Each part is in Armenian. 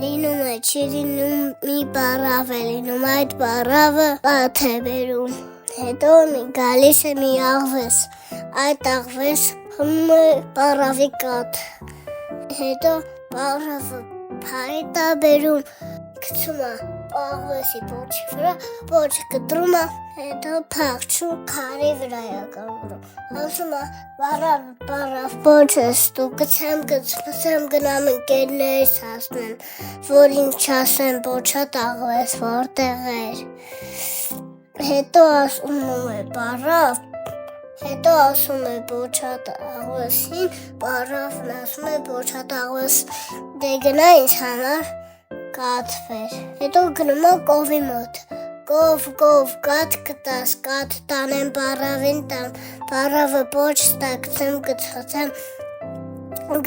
լինում է, չի լինում մի բառավ է լինում, այդ բառավը կաթ է բերում, հետո գալիս է մի աղվես, այդ աղվես հնում է բառավի կաթ, հետո բառավը փայտ է բերում, գցում է աղվեսի պոչի վրա, պոչը կտրում է, հետո փախչում քարի վրա է կանգնում, ասում է բառավ պոչս դու գցեմ գնամ ընկերներիս հասնեմ, որ ինչ ասեմ պոչատ աղվես որտեղ էր, հետո ասում է բառավ, հետո ասում է պոչատ աղվեսին, բառավն ասում է պոչատ աղվես դե գնա ինձ համար կաթվեր, հետո գնում է կովի մոտ, կով, կաթ կտաս, կաթ տանեմ բառավին տամ, բառավը պոչ տա գցեմ,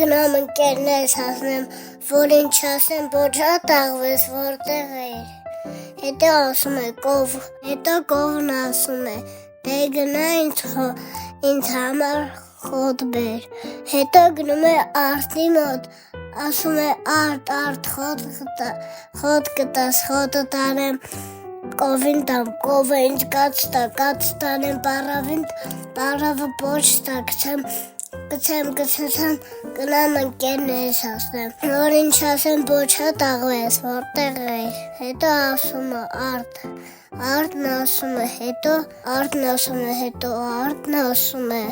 գնամ ընկերներս հասնեմ, որ ինչ ասեմ պոչատ աղվես որտեղ էր, հետո ասում է կով, հետո կովն ասում է, դե գնա ինձ համար խոտ բեր, հետո գնում է արդի մոտ, ասում է արդ խոտ կտաս, խոտը տանեմ կովին տամ, կովը ինչ կաց տանեմ բառավին, բառավը պոչ տա գցեմ, գնամ ընկերներս ասեմ, որ ինչ ասեմ պոչատ աղվես որտեղ էր, հետո ասում է արդն ասում է, հետո արդն ասում է,